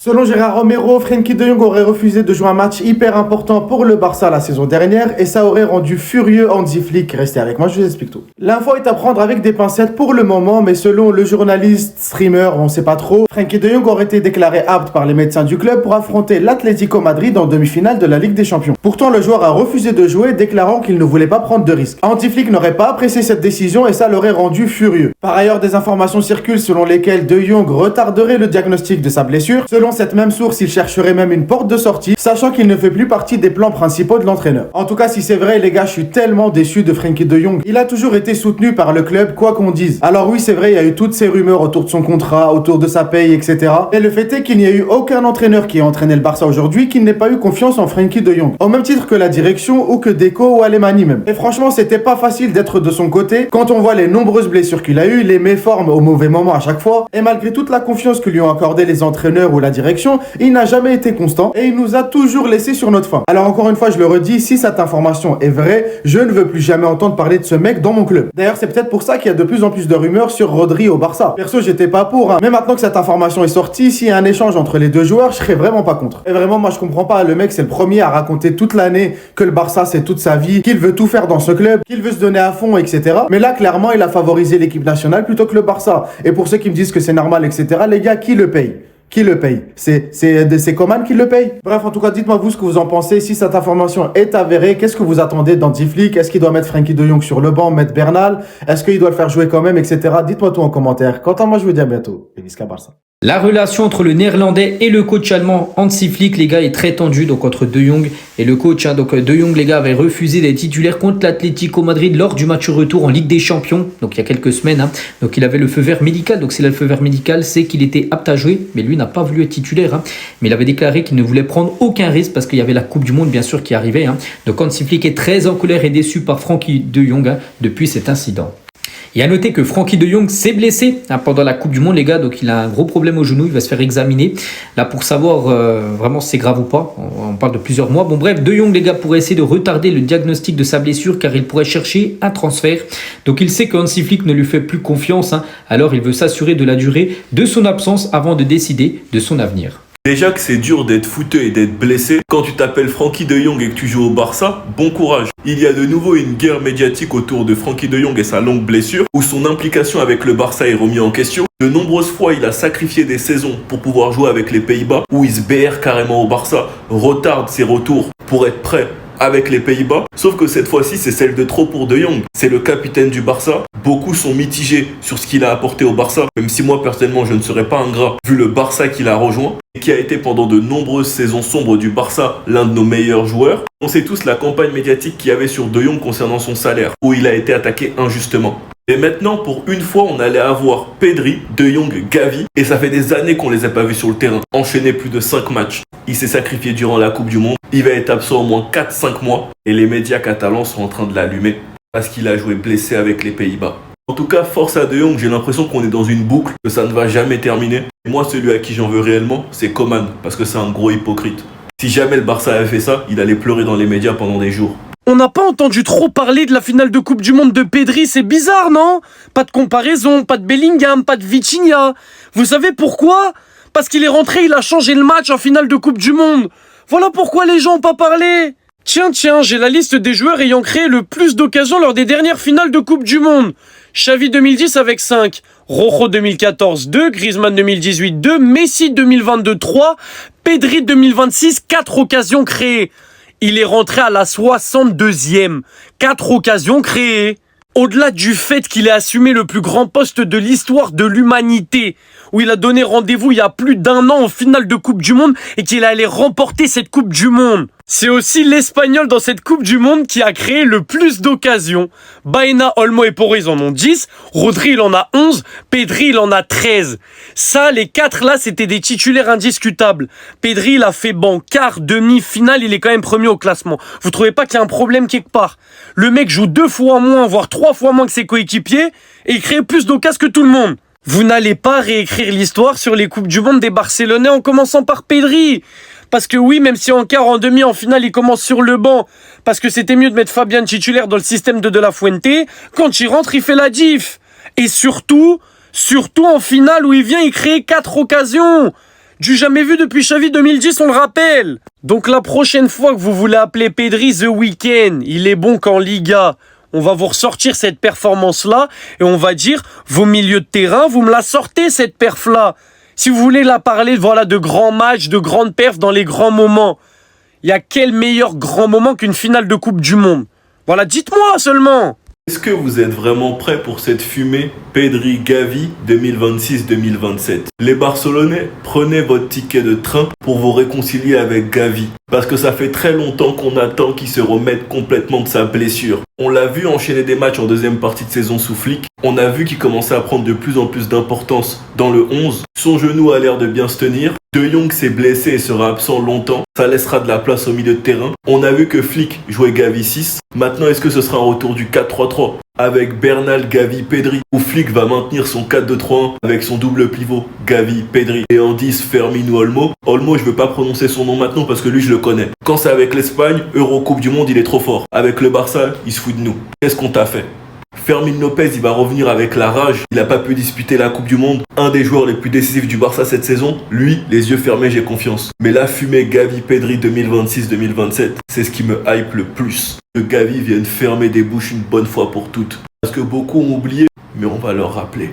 Selon Gérard Romero, Frenkie de Jong aurait refusé de jouer un match hyper important pour le Barça la saison dernière et ça aurait rendu furieux Hansi Flick. Restez avec moi, je vous explique tout. L'info est à prendre avec des pincettes pour le moment, mais selon le journaliste, streamer, on sait pas trop, Frenkie de Jong aurait été déclaré apte par les médecins du club pour affronter l'Atlético Madrid en demi-finale de la Ligue des Champions. Pourtant, le joueur a refusé de jouer, déclarant qu'il ne voulait pas prendre de risques. Hansi Flick n'aurait pas apprécié cette décision et ça l'aurait rendu furieux. Par ailleurs, des informations circulent selon lesquelles de Jong retarderait le diagnostic de sa blessure. Selon cette même source, il chercherait même une porte de sortie, sachant qu'il ne fait plus partie des plans principaux de l'entraîneur. En tout cas, si c'est vrai, les gars, je suis tellement déçu de Frenkie de Jong. Il a toujours été soutenu par le club, quoi qu'on dise. Alors oui, c'est vrai, il y a eu toutes ces rumeurs autour de son contrat, autour de sa paye, etc. Et le fait est qu'il n'y a eu aucun entraîneur qui a entraîné le Barça aujourd'hui qui n'ait pas eu confiance en Frenkie de Jong. Au même titre que la direction ou que Deco ou Alemany même. Et franchement, c'était pas facile d'être de son côté quand on voit les nombreuses blessures qu'il a eues, les méformes au mauvais moment à chaque fois. Et malgré toute la confiance que lui ont accordé les entraîneurs ou la direction, il n'a jamais été constant et il nous a toujours laissé sur notre faim. Alors encore une fois, je le redis, si cette information est vraie, je ne veux plus jamais entendre parler de ce mec dans mon club. D'ailleurs, c'est peut-être pour ça qu'il y a de plus en plus de rumeurs sur Rodri au Barça. Perso, j'étais pas pour, hein. Mais maintenant que cette information est sortie, s'il y a un échange entre les deux joueurs, je serais vraiment pas contre. Et vraiment, moi je comprends pas, le mec c'est le premier à raconter toute l'année que le Barça c'est toute sa vie, qu'il veut tout faire dans ce club, qu'il veut se donner à fond, etc. Mais là, clairement, il a favorisé l'équipe nationale plutôt que le Barça. Et pour ceux qui me disent que c'est normal, etc., les gars, qui le paye? Qui le paye? C'est Coman qui le paye? Bref, en tout cas, dites-moi vous ce que vous en pensez. Si cette information est avérée, qu'est-ce que vous attendez d'Hansi Flick? Est-ce qu'il doit mettre Frenkie de Jong sur le banc, mettre Bernal? Est-ce qu'il doit le faire jouer quand même, etc. Dites-moi tout en commentaire. Quant à moi, je vous dis à bientôt. Et Visca Barça. La relation entre le néerlandais et le coach allemand Hansi Flick, les gars, est très tendue, donc entre De Jong et le coach. Donc De Jong, les gars, avait refusé d'être titulaire contre l'Atlético Madrid lors du match retour en Ligue des Champions, donc il y a quelques semaines. Donc il avait le feu vert médical, donc s'il a le feu vert médical, c'est qu'il était apte à jouer, mais lui n'a pas voulu être titulaire. Mais il avait déclaré qu'il ne voulait prendre aucun risque parce qu'il y avait la Coupe du Monde, bien sûr, qui arrivait. Donc Hansi Flick est très en colère et déçu par Frenkie de Jong depuis cet incident. Et à noter que Frenkie de Jong s'est blessé pendant la Coupe du Monde, les gars. Donc, il a un gros problème au genou. Il va se faire examiner là pour savoir vraiment si c'est grave ou pas. On parle de plusieurs mois. Bon, bref, De Jong, les gars, pourrait essayer de retarder le diagnostic de sa blessure car il pourrait chercher un transfert. Donc, il sait que Hansi Flick ne lui fait plus confiance. Alors, il veut s'assurer de la durée de son absence avant de décider de son avenir. Déjà que c'est dur d'être fouteux et d'être blessé, quand tu t'appelles Frenkie de Jong et que tu joues au Barça, bon courage. Il y a de nouveau une guerre médiatique autour de Frenkie de Jong et sa longue blessure, où son implication avec le Barça est remise en question. De nombreuses fois, il a sacrifié des saisons pour pouvoir jouer avec les Pays-Bas, où il se BR carrément au Barça, retarde ses retours pour être prêt avec les Pays-Bas, sauf que cette fois-ci c'est celle de trop pour De Jong. C'est le capitaine du Barça. Beaucoup sont mitigés sur ce qu'il a apporté au Barça, même si moi personnellement je ne serais pas ingrat vu le Barça qu'il a rejoint et qui a été pendant de nombreuses saisons sombres du Barça l'un de nos meilleurs joueurs. On sait tous la campagne médiatique qu'il y avait sur De Jong concernant son salaire, où il a été attaqué injustement. Et maintenant, pour une fois, on allait avoir Pedri, De Jong, Gavi. Et ça fait des années qu'on les a pas vus sur le terrain. Enchaîner plus de 5 matchs. Il s'est sacrifié durant la Coupe du Monde. Il va être absent au moins 4-5 mois. Et les médias catalans sont en train de l'allumer. Parce qu'il a joué blessé avec les Pays-Bas. En tout cas, force à De Jong, j'ai l'impression qu'on est dans une boucle. Que ça ne va jamais terminer. Et moi, celui à qui j'en veux réellement, c'est Coman. Parce que c'est un gros hypocrite. Si jamais le Barça avait fait ça, il allait pleurer dans les médias pendant des jours. On n'a pas entendu trop parler de la finale de Coupe du Monde de Pedri, c'est bizarre, non? Pas de comparaison, pas de Bellingham, pas de Vitinha. Vous savez pourquoi? Parce qu'il est rentré, il a changé le match en finale de Coupe du Monde. Voilà pourquoi les gens n'ont pas parlé. Tiens, j'ai la liste des joueurs ayant créé le plus d'occasions lors des dernières finales de Coupe du Monde. Xavi 2010 avec 5, Rojo 2014 2, Griezmann 2018 2, Messi 2022 3, Pedri 2026 4 occasions créées. Il est rentré à la 62e. 4 occasions créées. Au-delà du fait qu'il ait assumé le plus grand poste de l'histoire de l'humanité, où il a donné rendez-vous il y a plus d'1 an en finale de Coupe du Monde et qu'il allait remporter cette Coupe du Monde. C'est aussi l'Espagnol dans cette Coupe du Monde qui a créé le plus d'occasions. Baena, Olmo et Porro, ils en ont 10. Rodri, il en a 11. Pedri, il en a 13. Ça, les 4 là, c'était des titulaires indiscutables. Pedri, il a fait banc, quart, demi, finale, il est quand même premier au classement. Vous trouvez pas qu'il y a un problème quelque part? Le mec joue 2 fois moins, voire 3 fois moins que ses coéquipiers et il crée plus d'occasions que tout le monde. Vous n'allez pas réécrire l'histoire sur les Coupes du Monde des Barcelonais en commençant par Pedri. Parce que oui, même si en quart, en demi, en finale, il commence sur le banc, parce que c'était mieux de mettre Fabian titulaire dans le système de La Fuente, quand il rentre, il fait la diff. Et surtout en finale où il vient, il crée 4 occasions. Du jamais vu depuis Xavi 2010, on le rappelle. Donc la prochaine fois que vous voulez appeler Pedri The Weeknd, il est bon qu'en Liga, on va vous ressortir cette performance-là et on va dire, vos milieux de terrain, vous me la sortez cette perf-là. Si vous voulez la parler, voilà, de grands matchs, de grandes perfs dans les grands moments. Il y a quel meilleur grand moment qu'une finale de Coupe du Monde? Voilà, dites-moi seulement. Est-ce que vous êtes vraiment prêts pour cette fumée Pedri-Gavi 2026-2027? Les Barcelonais, prenez votre ticket de train pour vous réconcilier avec Gavi. Parce que ça fait très longtemps qu'on attend qu'il se remette complètement de sa blessure. On l'a vu enchaîner des matchs en deuxième partie de saison sous Flick. On a vu qu'il commençait à prendre de plus en plus d'importance dans le 11. Son genou a l'air de bien se tenir. De Jong s'est blessé et sera absent longtemps. Ça laissera de la place au milieu de terrain. On a vu que Flick jouait Gavi 6. Maintenant, est-ce que ce sera un retour du 4-3-3 avec Bernal, Gavi, Pedri, ou Flick va maintenir son 4-2-3-1 avec son double pivot Gavi, Pedri et en 10 Firmino, Olmo. Olmo, je veux pas prononcer son nom maintenant parce que lui, je le connais. Quand c'est avec l'Espagne, Eurocoupe du Monde, il est trop fort. Avec le Barça, il se fout de nous. Qu'est-ce qu'on t'a fait? Fermin Lopez, il va revenir avec la rage. Il n'a pas pu disputer la Coupe du Monde. Un des joueurs les plus décisifs du Barça cette saison. Lui, les yeux fermés, j'ai confiance. Mais la fumée Gavi Pedri 2026-2027, c'est ce qui me hype le plus. Que Gavi vienne fermer des bouches une bonne fois pour toutes. Parce que beaucoup ont oublié, mais on va leur rappeler.